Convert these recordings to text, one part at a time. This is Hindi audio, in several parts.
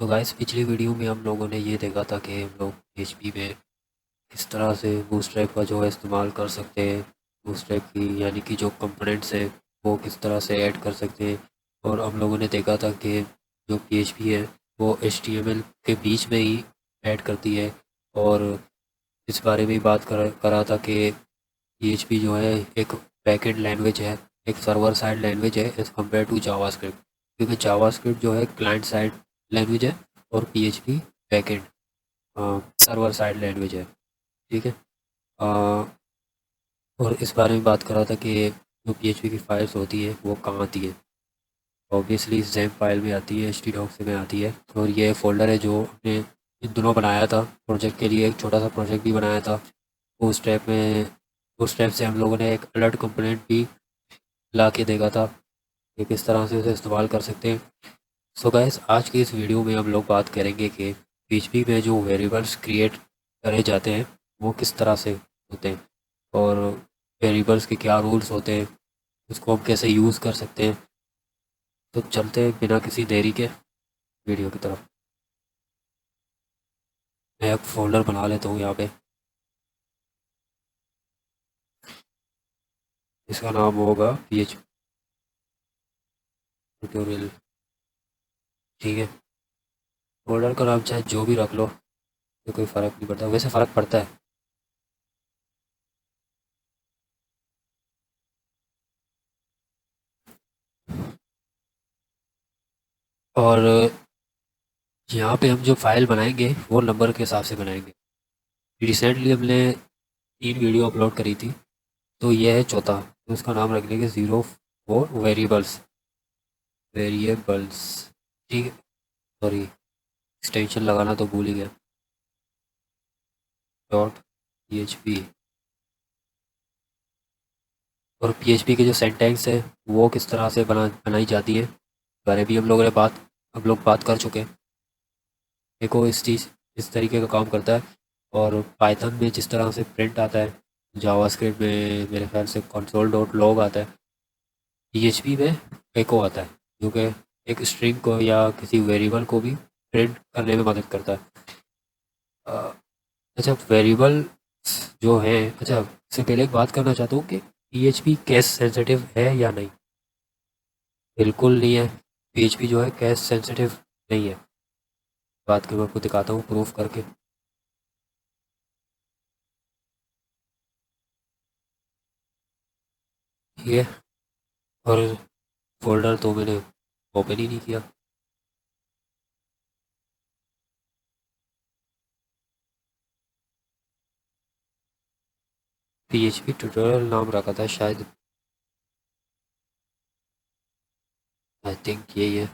तो गाइस पिछली वीडियो में हम लोगों ने ये देखा था कि हम लोग PHP में किस तरह से बूटस्ट्रैप का जो है इस्तेमाल कर सकते हैं। बूटस्ट्रैप की यानी कि जो कंपोनेंट्स है वो किस तरह से ऐड कर सकते हैं। और हम लोगों ने देखा था कि जो PHP है वो HTML के बीच में ही ऐड करती है। और इस बारे में ही बात करा था कि PHP जो है एक बैकएंड लैंग्वेज है, एक सर्वर साइड लैंग्वेज है एज़ कम्पेयर टू जावास्क्रिप्ट। क्योंकि जावास्क्रिप्ट जो है क्लाइंट साइड लैंग्वेज है और PHP backend server side language है। ठीक है। अ, और इस बारे में बात कर रहा था कि जो PHP की फाइल्स होती है वो कहाँ आती है। ऑब्वियसली ज़ैम्प फाइल में आती है, htdocs में आती है। और ये फ़ोल्डर है जो हमने इन दोनों बनाया था प्रोजेक्ट के लिए। एक छोटा सा प्रोजेक्ट भी बनाया था। उस स्टेप से हम लोगों ने एक अलर्ट कंपोनेंट भी ला के देखा था कि किस तरह से उसे इस्तेमाल कर सकते हैं। सो गाइस आज की इस वीडियो में हम लोग बात करेंगे कि PHP में जो वेरिएबल्स क्रिएट करे जाते हैं वो किस तरह से होते हैं और वेरिएबल्स के क्या रूल्स होते हैं, उसको हम कैसे यूज़ कर सकते हैं। तो चलते हैं बिना किसी देरी के वीडियो की तरफ। मैं एक फ़ोल्डर बना लेता हूँ यहाँ पे। इसका नाम होगा PHP ट्यूटोरियल। ठीक है। फ़ोल्डर का नाम चाहे जो भी रख लो, तो कोई फ़र्क नहीं पड़ता। वैसे फ़र्क पड़ता है। और यहाँ पे हम जो फाइल बनाएंगे वो नंबर के हिसाब से बनाएंगे। रिसेंटली हमने 3 वीडियो अपलोड करी थी, तो ये है चौथा। तो इसका नाम रख लेंगे 04 वेरिएबल्स। ठीक है। सॉरी, एक्सटेंशन लगाना तो भूल ही गया। .php। और PHP के जो सेंटेंस है वो किस तरह से बनाई जाती है बारे भी हम लोग बात कर चुके हैं। देखो इस तरीके का काम करता है। और पाइथन में जिस तरह से प्रिंट आता है, जावास्क्रिप्ट में मेरे ख्याल से console.log आता है। PHP में एको आता है जो कि एक स्ट्रिंग को या किसी वेरिएबल को भी प्रिंट करने में मदद करता है। अ, अच्छा, वेरिएबल जो है, अच्छा इससे पहले एक बात करना चाहता हूँ कि PHP केस सेंसिटिव है या नहीं। बिल्कुल नहीं है। PHP जो है केस सेंसिटिव नहीं है। बात के मैं आपको दिखाता हूँ प्रूफ करके। ठीक है। और फोल्डर तो मैंने ओपन ही नहीं किया। PHP ट्यूटोरियल नाम रखा था शायद, आई थिंक यही है।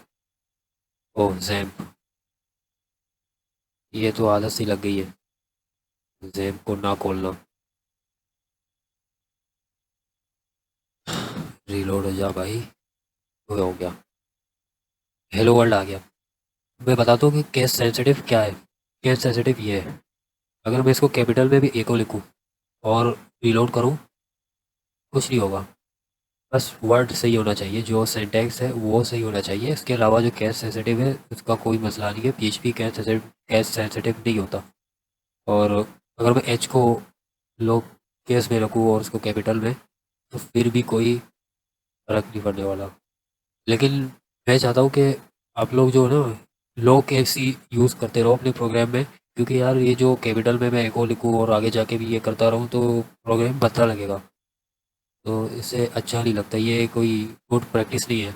ओह जैम्प, ये तो आदत सी लग गई है जैम्प को ना खोलना। रीलोड हो जा भाई। वो हो गया, हेलो वर्ल्ड आ गया। मैं बताता हूँ कि केस सेंसिटिव क्या है। केस सेंसिटिव ये है, अगर मैं इसको कैपिटल में भी एको लिखूँ और रीलोड करूँ, कुछ नहीं होगा। बस वर्ड सही होना चाहिए, जो सिंटैक्स है वो सही होना चाहिए। इसके अलावा जो केस सेंसिटिव है उसका कोई मसला नहीं है। PHP केस सेंसिटिव नहीं होता। और अगर मैं एच को लो केस में रखूँ और उसको कैपिटल में, तो फिर भी कोई फ़र्क नहीं पड़ने वाला। लेकिन मैं चाहता हूँ कि आप लोग जो है ना लो केस ही यूज़ करते रहो अपने प्रोग्राम में। क्योंकि यार ये जो कैपिटल में मैं एको लिखूँ और आगे जाके भी ये करता रहूँ तो प्रोग्राम भद्दा लगेगा। तो इससे अच्छा नहीं लगता, ये कोई गुड प्रैक्टिस नहीं है।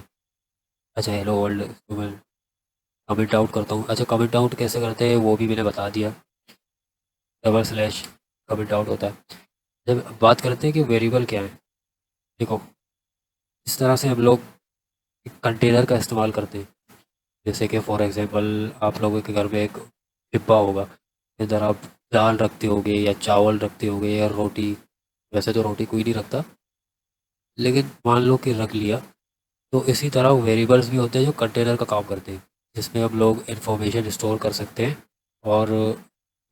अच्छा हेलो वर्ल्ड, तो मैं कमेंट आउट करता हूँ। अच्छा कमेंट आउट कैसे करते हैं वो भी मैंने बता दिया। / कमेंट आउट होता है। जब बात करते हैं कि वेरिएबल क्या है, देखो इस तरह से हम लोग एक कंटेनर का इस्तेमाल करते हैं। जैसे कि फॉर एग्जांपल आप लोगों के घर में एक डिब्बा होगा, इधर आप दाल रखते होगे या चावल रखते होगे या रोटी। वैसे तो रोटी कोई नहीं रखता, लेकिन मान लो कि रख लिया। तो इसी तरह वेरिएबल्स भी होते हैं जो कंटेनर का काम करते हैं, जिसमें हम लोग इंफॉर्मेशन स्टोर कर सकते हैं और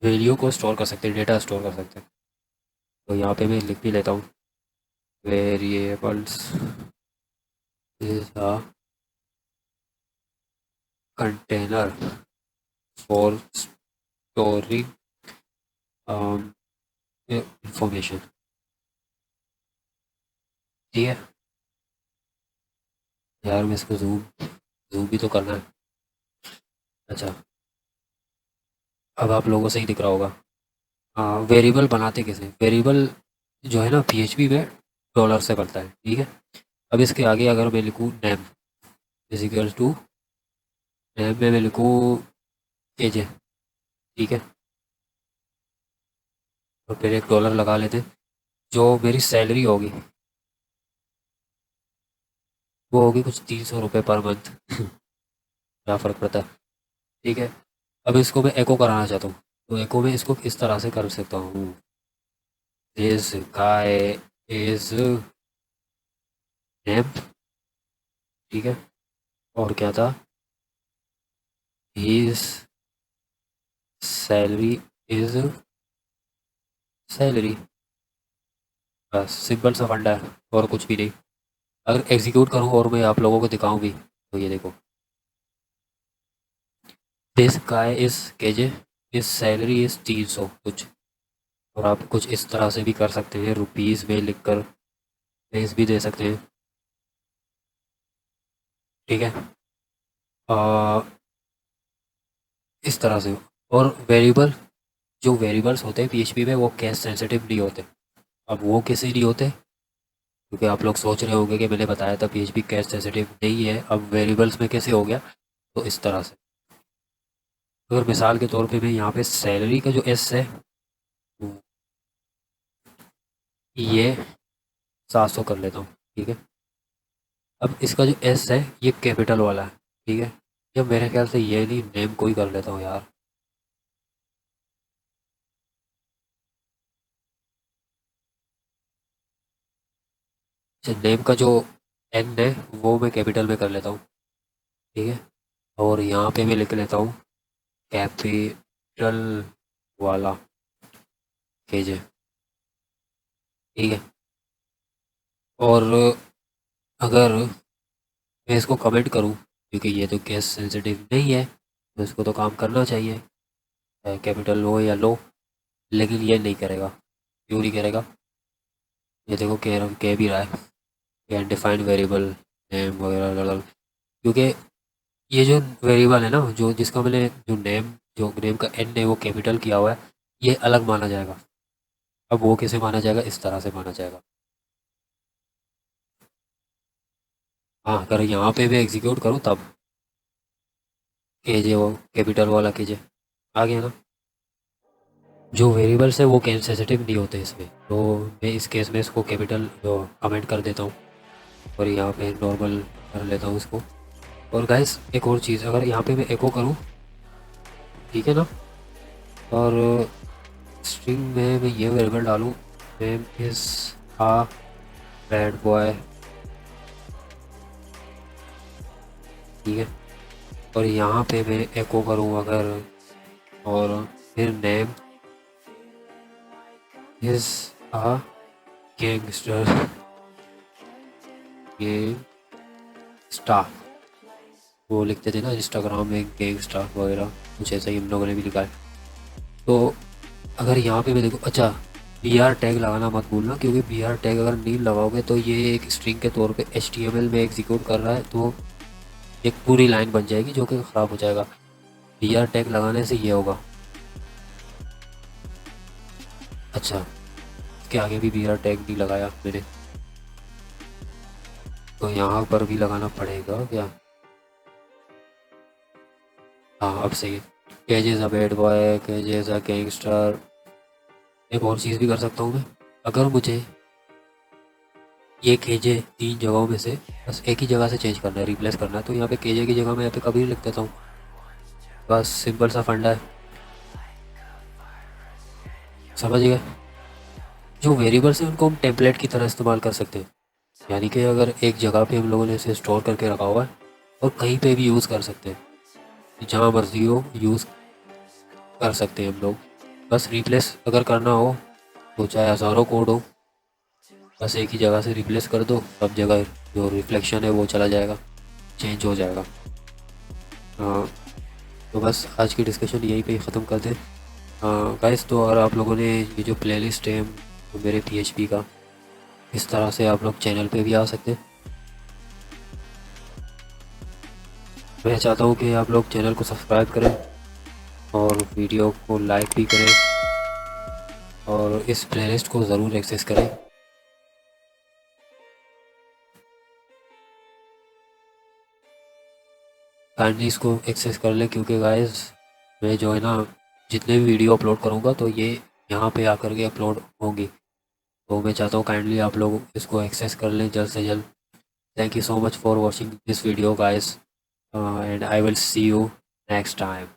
वैल्यू को स्टोर कर सकते हैं, डेटा स्टोर कर सकते हैं। तो यहाँ पे मैं लिख भी लेता हूँ, variables is a container for storing information. ठीक है यार, मैं इसको जूम जूम भी तो करना है। अच्छा, अब आप लोगों से ही दिख रहा होगा। हाँ, वेरिएबल बनाते कैसे? वेरिएबल जो है ना पीएचपी में डॉलर से बनता है। ठीक है, अब इसके आगे अगर मैं लिखूँ नेम इजिकल्स टू नेम में मैं लिखूँ केजे। ठीक है, और फिर एक डॉलर लगा लेते। जो मेरी सैलरी होगी वो होगी कुछ 300 रुपये पर मंथ। क्या फ़र्क पड़ता है। ठीक है, अब इसको मैं एको कराना चाहता हूँ, तो एको में इसको इस तरह से कर सकता हूँ। This guy is name. ठीक है, और क्या था? His salary is salary. बस सिंपल सा फंडा है और कुछ भी नहीं। अगर एग्जीक्यूट करूँ और मैं आप लोगों को दिखाऊं भी तो ये देखो, दिस गाय इज केजे, इस सैलरी इज 300 कुछ। और आप कुछ इस तरह से भी कर सकते हैं, रुपीज़ में लिख कर पेज भी दे सकते हैं। ठीक है, आ, इस तरह से। और वेरिएबल, जो वेरिएबल्स होते हैं पीएचपी में वो केस सेंसिटिव नहीं होते। अब वो कैसे नहीं होते? क्योंकि आप लोग सोच रहे होंगे कि मैंने बताया था पीएचपी केस सेंसिटिव नहीं है, अब वेरिएबल्स में कैसे हो गया? तो इस तरह से, अगर मिसाल के तौर पे मैं यहाँ पे सैलरी का जो एस है ये 700 कर लेता हूँ। ठीक है, अब इसका जो एस है ये कैपिटल वाला है। ठीक है, या मेरे ख्याल से ये नहीं, नेम को ही कर लेता हूँ यार। अच्छा, नेम का जो एन है वो मैं कैपिटल में कर लेता हूँ। ठीक है, और यहाँ पे मैं लिख लेता हूँ कैपिटल वाला केजे। ठीक है, और अगर मैं इसको कमेंट करूँ, क्योंकि ये तो केस सेंसिटिव नहीं है तो इसको तो काम करना चाहिए, कैपिटल हो या लो, लेकिन ये नहीं करेगा। क्यों नहीं करेगा? ये देखो कह भी रहा है अनडिफाइंड वेरिएबल नेम वगैरह वगैरह। क्योंकि ये जो वेरिएबल है ना, जो जिसका मैंने जो नेम का एन है वो कैपिटल किया हुआ है, ये अलग माना जाएगा। अब वो कैसे माना जाएगा? इस तरह से माना जाएगा। हाँ, अगर यहाँ पे मैं एग्जीक्यूट करूँ तब केजे, वो कैपिटल वाला केजे आ गया ना। जो वेरिएबल्स है वो केस सेंसिटिव नहीं होते इसमें, तो मैं इस केस में इसको कैपिटल कमेंट कर देता हूँ और यहाँ पे नॉर्मल कर लेता हूँ इसको। और गाइस एक और चीज़, अगर यहाँ पे मैं एको करूँ, ठीक है ना, और स्ट्रिंग में मैं ये वेरिएबल डालूँ name is a bad boy. ठीक है, और यहाँ पे मैं एको करूँ अगर, और फिर name is a gangster gangster, वो लिखते थे ना इंस्टाग्राम में गैंगस्टर वगैरह, कुछ ऐसा ही हम लोगों ने भी लिखा है। तो अगर यहाँ पे मैं देखो, अच्छा बी आर टैग लगाना मत भूलना, क्योंकि बी आर टैग अगर नहीं लगाओगे तो ये एक स्ट्रिंग के तौर पे HTML में एग्जीक्यूट कर रहा है, तो एक पूरी लाइन बन जाएगी जो कि ख़राब हो जाएगा। बी आर टैग लगाने से ये होगा। अच्छा, इसके आगे भी बी आर टैग नहीं लगाया मैंने, तो यहाँ पर भी लगाना पड़ेगा क्या? हाँ, अब सही है। KJ's a bad boy, KJ's a gangster. एक और चीज़ भी कर सकता हूँ मैं, अगर मुझे ये केजे 3 जगहों में से बस एक ही जगह से चेंज करना है, रिप्लेस करना है, तो यहाँ पे केजे की जगह मैं यहाँ पे कभी लिख देता हूँ। बस सिंपल सा फंडा है, समझ गए? जो वेरिएबल्स हैं उनको हम टेम्पलेट की तरह इस्तेमाल कर सकते हैं। यानी कि अगर एक जगह पे हम लोगों ने इसे स्टोर करके रखा हुआ है और कहीं पे भी यूज़ कर सकते हैं, जहाँ मर्जी हो यूज़ कर सकते हैं हम लोग। बस रिप्लेस अगर करना हो तो चाहे हज़ारों कोड हो, बस एक ही जगह से रिप्लेस कर दो, सब जगह जो रिफ्लेक्शन है वो चला जाएगा, चेंज हो जाएगा। हाँ, तो तो बस आज की डिस्कशन यहीं पे ही ख़त्म कर दें गाइस। तो अगर आप लोगों ने ये जो प्लेलिस्ट है मेरे PHP का, इस तरह से आप लोग चैनल पे भी आ सकते हैं। मैं चाहता हूँ कि आप लोग चैनल को सब्सक्राइब करें और वीडियो को लाइक भी करें और इस प्लेलिस्ट को ज़रूर एक्सेस करें। काइंडली इसको एक्सेस कर लें, क्योंकि गाइस मैं जो है ना जितने भी वीडियो अपलोड करूँगा तो ये यहाँ पे आकर के अपलोड होंगी। तो मैं चाहता हूँ काइंडली आप लोग इसको एक्सेस कर लें जल्द से जल्द। Thank you so much for watching this video guys, and I will see you next time.